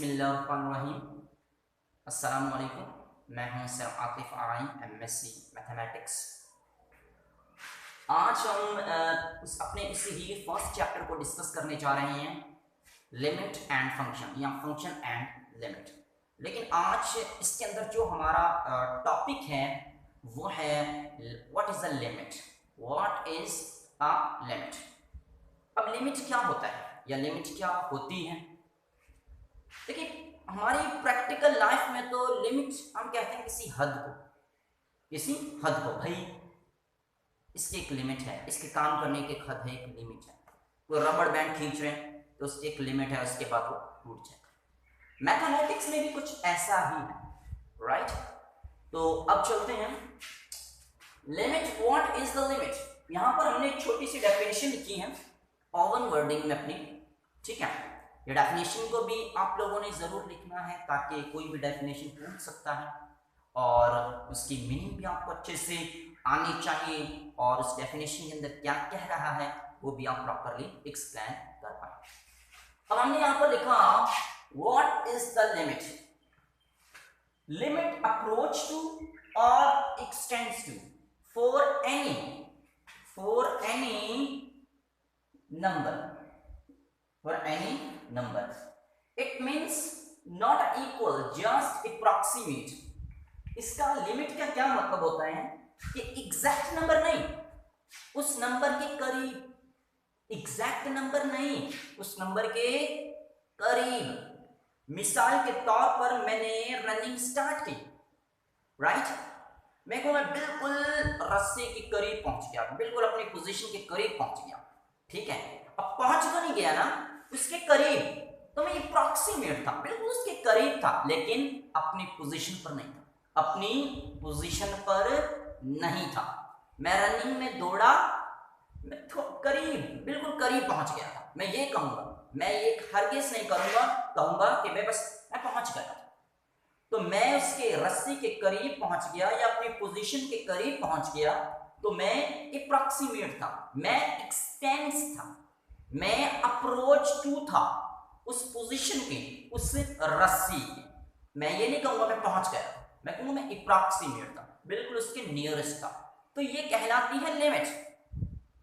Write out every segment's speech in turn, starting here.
बिस्मिल्लाहिर्रहमानिर्रहीम। अस्सलाम वालेकुम। मैं हूं सर आतिफ आराई, एमएससी मैथमेटिक्स। आज हम अपने इसी ही फर्स्ट चैप्टर को डिस्कस करने जा रहे हैं, लिमिट एंड फंक्शन या फंक्शन एंड लिमिट। लेकिन आज इसके अंदर जो हमारा टॉपिक है वो है what is a limit. What is a limit. अब लिमिट क्या होता है या लिमिट क्या होती है? देखिए, हमारी प्रैक्टिकल लाइफ में तो लिमिट हम कहते हैं किसी हद को भाई इसकी एक लिमिट है, इसके काम करने की एक हद है, एक लिमिट है। कोई रबड़ बैंड खींच रहे हैं तो उसकी एक लिमिट है, उसके बाद वो टूट जाएगा। मैथमेटिक्स में भी कुछ ऐसा ही है, राइट? तो अब चलते हैं limit. What is the limit? यहां पर हमने एक छोटी सी डेफिनेशन लिखी है ओवन वर्डिंग में अपनी, ठीक है। ये डेफिनेशन को भी आप लोगों ने ज़रूर लिखना है ताकि कोई भी डेफिनेशन पूछ सकता है और उसकी मीनिंग भी आपको अच्छे से आनी चाहिए और उस डेफिनेशन के अंदर क्या कह रहा है वो भी आप प्रॉपरली एक्सप्लेन कर पाए। अब हमने यहाँ पर लिखा what is the limit. Limit approach to और extends to for any number. It means not equal, just approximate. इसका लिमिट का क्या मतलब होता है कि एग्जैक्ट नंबर नहीं, उस नंबर के करीब, एग्जैक्ट नंबर नहीं, उस नंबर के करीब। मिसाल के तौर पर मैंने रनिंग स्टार्ट की, राइट? मैं बिल्कुल रस्से के करीब पहुंच गया, बिल्कुल अपनी पोजीशन के करीब पहुंच गया, ठीक है। अब पहुंच तो नहीं गया ना, उसके करीब, तो मैं अप्रॉक्सीमेट था, बिल्कुल उसके करीब था, लेकिन अपनी पोजीशन पर नहीं था, अपनी पोजीशन पर नहीं था। मैं रनिंग में दौड़ा, मैं करीब, बिल्कुल करीब पहुंच गया था। मैं ये कहूंगा, मैं ये हरगिज़ नहीं कहूंगा कि मैं पहुंच गया था। तो मैं उसके रस्सी के करीब पहुंच गया या अपनी पोजीशन के करीब पहुंच गया, तो मैं अप्रॉक्सीमेट था, मैं एक्सटेंस था, मैं अप्रोच टू था उस पोजीशन के, उस रस्सी के। मैं ये नहीं कहूंगा मैं पहुंच गया, मैं कहूंगा मैं अप्रॉक्सीमेट था, बिल्कुल उसके नियरेस्ट था। तो ये कहलाती है लिमिट।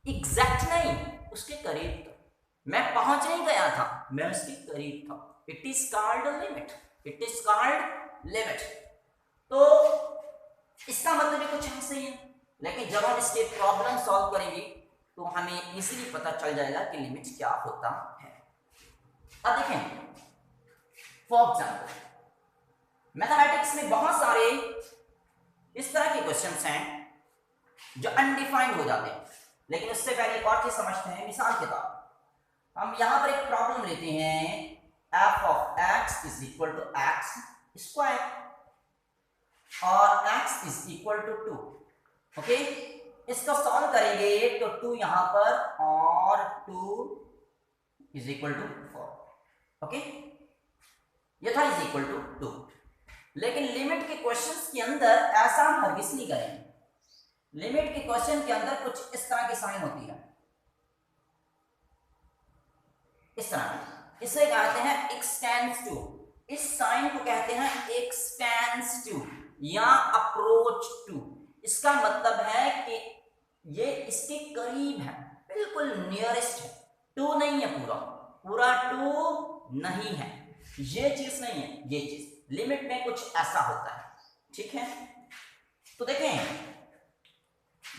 एग्जैक्ट नहीं, उसके करीब था। मैं पहुंच नहीं गया था, मैं उसके करीब था। It is called limit, it is called limit. तो इसका मतलब भी कुछ ऐसे ही है, लेकिन जब हम इसके प्रॉब्लम सॉल्व करेंगे तो हमें इजीली पता चल जाएगा कि लिमिट क्या होता है। अब देखें, फॉर एग्जाम्पल मैथमेटिक्स में बहुत सारे इस तरह के क्वेश्चंस हैं जो अनडिफाइंड हो जाते हैं। लेकिन उससे पहले एक और चीज समझते हैं। मिसाल के तौर हम यहां पर एक प्रॉब्लम लेते हैं, f of x is equal to x square और x is equal to 2, okay. इसको सॉल्व करेंगे तो 2 यहां पर और 2 इज इक्वल टू 4, ओके। ये था इज इक्वल टू 2। लेकिन लिमिट के क्वेश्चंस के अंदर ऐसा हम हरगिज़ नहीं करेंगे। लिमिट के क्वेश्चन के अंदर कुछ इस तरह की साइन होती है, इस तरह। इसे कहते हैं एक्सटेंड्स टू। इस साइन को कहते हैं एक्सटेंड्स टू या अप्रोच टू। इसका मतलब है कि ये इसके करीब है, बिल्कुल नियरेस्ट है। टू नहीं है, पूरा टू नहीं है, ये चीज नहीं है, ये चीज। लिमिट में कुछ ऐसा होता है, ठीक है। तो देखें,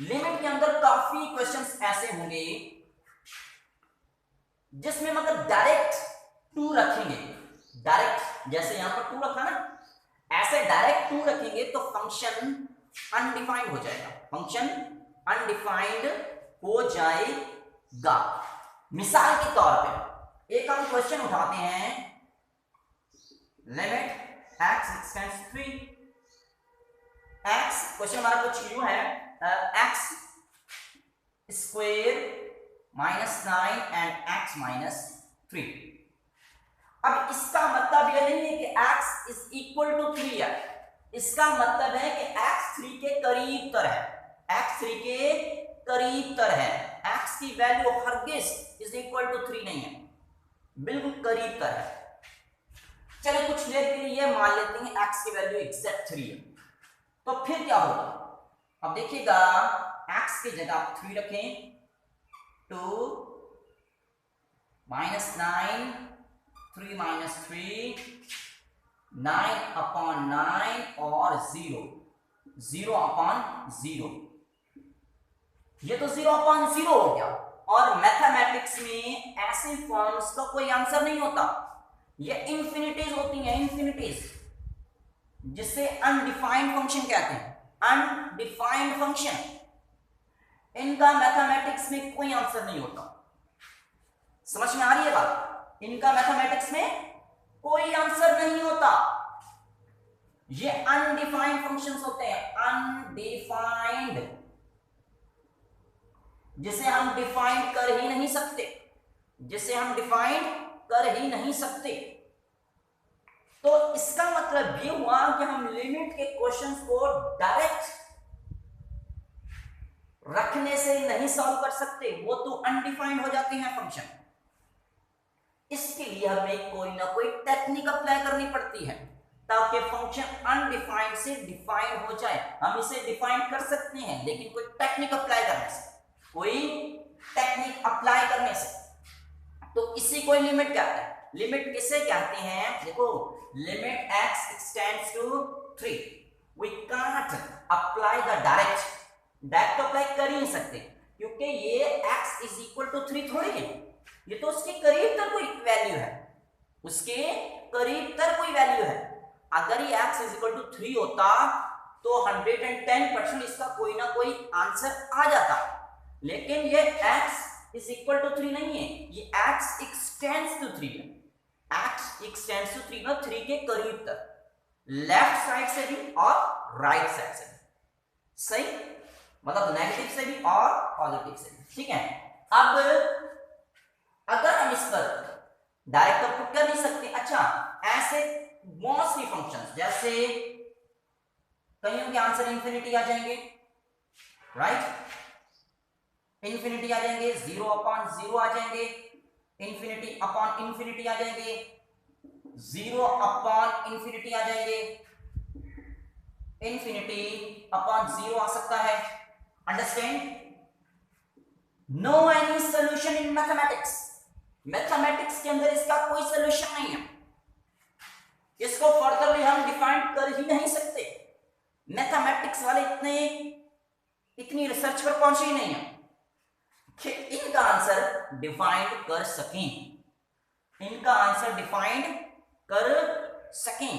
लिमिट के अंदर काफी क्वेश्चंस ऐसे होंगे जिसमें मतलब डायरेक्ट टू रखेंगे, डायरेक्ट, जैसे यहां पर टू रखा ना, ऐसे डायरेक्ट टू रखेंगे तो फंक्शन अनडिफाइंड हो जाएगा, फंक्शन अनडिफाइंड हो जाएगा। मिसाल के तौर पे एक हम क्वेश्चन उठाते हैं, limit x x tends 3, x question हमारा कुछ यूं है, x स्क्वायर -9 एंड x -3। अब इसका मतलब यह नहीं है कि x इज इक्वल टू 3 है, इसका मतलब है कि x 3 के करीब तर है, x 3 के करीब तर है। x की वैल्यू हरगिज़ इज इक्वल टू 3 नहीं है, बिल्कुल करीब तर है। चलिए कुछ देर के लिए ये मान लेते हैं x की वैल्यू एग्जैक्ट 3 है, तो फिर क्या होगा? अब देखिएगा, x की जगह आप 3 रखें, 2 -9, 3 - 3, 9/9 और 0, 0/0, ये तो 0/0 हो गया। और मैथमेटिक्स में ऐसे फॉर्म्स का कोई आंसर नहीं होता, ये इंफिनिटीज होती हैं, इंफिनिटीज, जिसे अनडिफाइंड फंक्शन कहते हैं, अनडिफाइंड फंक्शन। इनका मैथमेटिक्स में कोई आंसर नहीं होता। समझ में आ रही है बात? इनका मैथमेटिक्स में कोई आंसर नहीं होता, ये अनडिफाइंड फंक्शंस होते हैं, अनडिफाइंड, जिसे हम डिफाइन कर ही नहीं सकते, जिसे हम डिफाइन कर ही नहीं सकते। तो इसका मतलब ये हुआ कि हम लिमिट के क्वेश्चंस को डायरेक्ट रखने से नहीं सॉल्व कर सकते, वो तो अनडिफाइंड हो जाते हैं फंक्शन। इसके लिए हमें कोई ना कोई टेक्निक अप्लाई करनी पड़ती है ताकि फंक्शन अनडिफाइंड से डिफाइंड हो जाए। हम इसे डिफाइन कर सकते हैं, लेकिन कोई टेक्निक अप्लाई करने से, कोई टेक्निक अप्लाई करने से। तो इसी को लिमिट कहते हैं। लिमिट किसे कहते हैं? देखो, limit x extends to 3, we can't apply the direct apply कर ही नहीं सकते, क्योंकि ये x is equal to 3 थोड़ी है, ये तो उसके करीब तक कोई वैल्यू है, उसके करीब तक कोई वैल्यू है। अगर ये x is equal to 3 होता तो 110% इसका कोई ना कोई आंसर आ जाता, लेकिन ये x is equal to 3 नहीं है, ये x extends to 3 है। x extends to 3 ना, 3 के करीब तक, लेफ्ट साइड से भी और राइट साइड से भी, सही, मतलब नेगेटिव से भी और पॉजिटिव से भी, ठीक है। अब अगर हम इस पर डायरेक्ट तो पुट कर नहीं सकते, अच्छा ऐसे मोस्टली फंक्शंस, जैसे कईयों के आंसर इंफिनिटी आ जाएंगे, राइट, इंफिनिटी आ जाएंगे, 0/0 आ जाएंगे, इंफिनिटी अपॉन इंफिनिटी आ जाएंगे, 0/इंफिनिटी आ जाएंगे, इंफिनिटी अपॉन 0 आ सकता है। Understand? No any solution in mathematics. Mathematics के अंदर इसका कोई सोल्यूशन नहीं है, इसको फर्दरली हम डिफाइन कर ही नहीं सकते। मैथमेटिक्स वाले इतनी रिसर्च पर पहुंचे ही नहीं है कि इनका आंसर डिफाइंड कर सकें, इनका आंसर डिफाइंड कर सकें।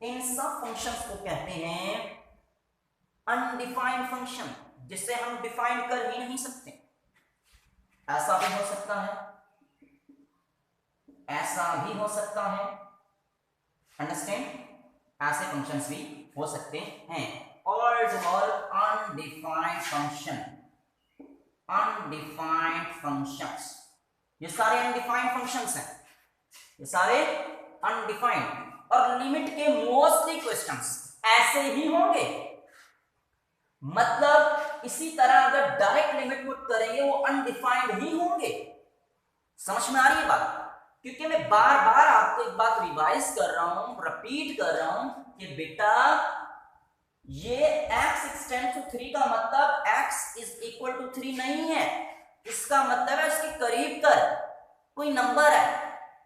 इन सब फंक्शंस को कहते हैं अनडिफाइंड फंक्शन, जिसे हम डिफाइन कर ही नहीं सकते। ऐसा भी हो सकता है, ऐसा भी हो सकता है, अंडरस्टैंड? ऐसे फंक्शंस भी हो सकते हैं। All undefined function, undefined functions, ये सारे अनडिफाइंड फंक्शंस हैं, ये सारे अनडिफाइंड। और लिमिट के मोस्टली क्वेश्चंस ऐसे ही होंगे, मतलब इसी तरह अगर डायरेक्ट लिमिट पुट करेंगे वो अनडिफाइंड ही होंगे। समझ में आ रही है बात? क्योंकि मैं बार बार आपको एक बात रिवाइज कर रहा हूं, रिपीट कर रहा हूं कि बेटा ये x extends to 3 का मतलब x is equal to 3 नहीं है, इसका मतलब है उसके करीब कर कोई नंबर है।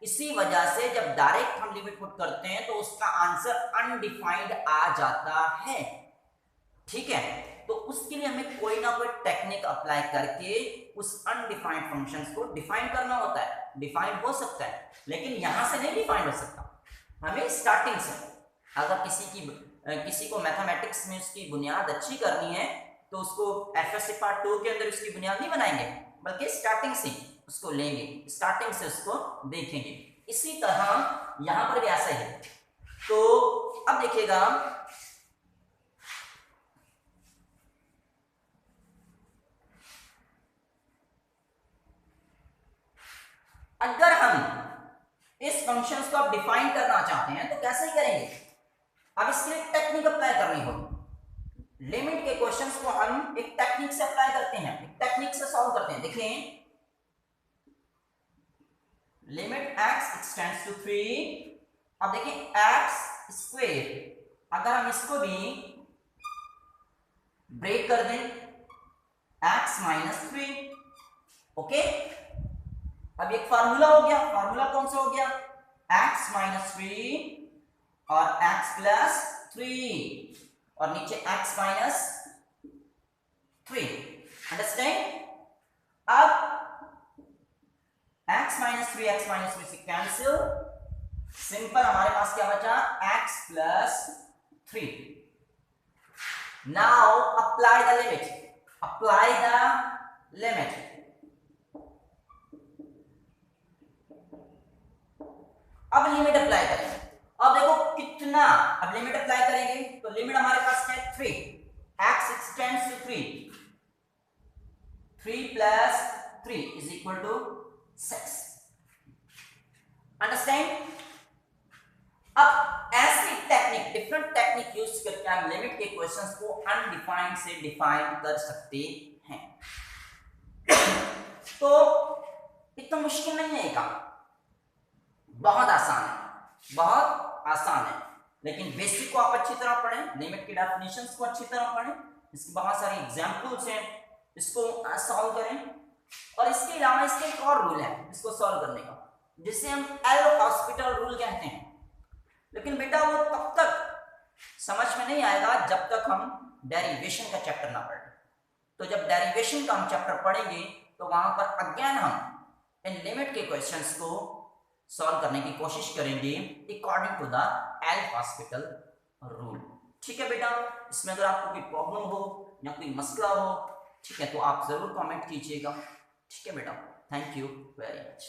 इसी वजह से जब डायरेक्ट हम लिमिट पुट करते हैं तो उसका आंसर अनडिफाइंड आ जाता है, ठीक है। तो उसके लिए हमें कोई ना कोई टेक्निक अप्लाई करके उस अनडिफाइंड फंक्शंस को डिफाइन करना होता है। डिफाइन हो सकता है, लेकिन यहां से नहीं डिफाइन हो सकता, हमें स्टार्टिंग से। अगर किसी को मैथमेटिक्स में उसकी बुनियाद अच्छी करनी है तो उसको एफएससी पार्ट 2 के अंदर उसकी बुनियाद नहीं बनाएंगे, बल्कि स्टार्टिंग से उसको लेंगे, स्टार्टिंग से उसको देखेंगे। इसी तरह यहां पर भी ऐसा है। तो अब देखिएगा, अगर हम इस फंक्शंस को अब डिफाइन करना चाहते हैं तो कैसे करेंगे? अब इसके लिए टेक्निक अप्लाई करनी होगी। लिमिट के क्वेश्चंस को हम एक टेक्निक से अप्लाई करते हैं, एक टेक्निक से सॉल्व करते हैं। देखें, लिमिट x extends to 3 अब देखिए एक्स स्क्वेयर, अगर हम इसको भी ब्रेक कर दें एक्स माइनस 3, ओके। अब एक फार्मूला हो गया, फार्मूला कौन सा हो गया, एक्स माइनस 3 और एक्स प्लस 3 और नीचे एक्स माइनस 3, अंडरस्टैंड। अब x माइनस 3 से कैंसिल, सिंपल हमारे पास क्या बचा, x plus 3। Now apply the limit, apply the limit. अब लिमिट अप्लाई करेंगे, अब देखो कितना, अब लिमिट अप्लाई करेंगे तो लिमिट हमारे पास है 3, x extends to 3 plus 3 is equal to 6, understand. अब ऐसी टेक्निक, डिफरेंट टेक्निक यूज करके हम लिमिट के क्वेश्चंस को अनडिफाइंड से डिफाइन कर सकते हैं। तो इतना मुश्किल नहीं है, काम बहुत आसान है, बहुत आसान है, लेकिन बेसिक को आप अच्छी तरह पढ़ें, लिमिट की डेफिनेशंस को अच्छी तरह पढ़ें, इसकी बहुत सारी एग्जांपल्स हैं, इसको सॉल्व करें। और इसके अलावा इसके एक और रूल है इसको सॉल्व करने का, जिसे हम एल हॉस्पिटल रूल कहते हैं। लेकिन बेटा वो तब तक समझ में नहीं आएगा जब तक हम डेरिवेशन का चैप्टर ना पढ़ें। तो जब डेरिवेशन का हम चैप्टर पढ़ेंगे तो वहां पर अगेन हम इन लिमिट के क्वेश्चंस को सॉल्व करने की कोशिश करेंगे according to the L Hospital rule. ठीक है बेटा, इसमें अगर आपको कोई प्रॉब्लम हो या कोई मसला हो, ठीक है, तो आप जरूर कमेंट कीजिएगा। ठीक है बेटा, थैंक यू वेरी मच।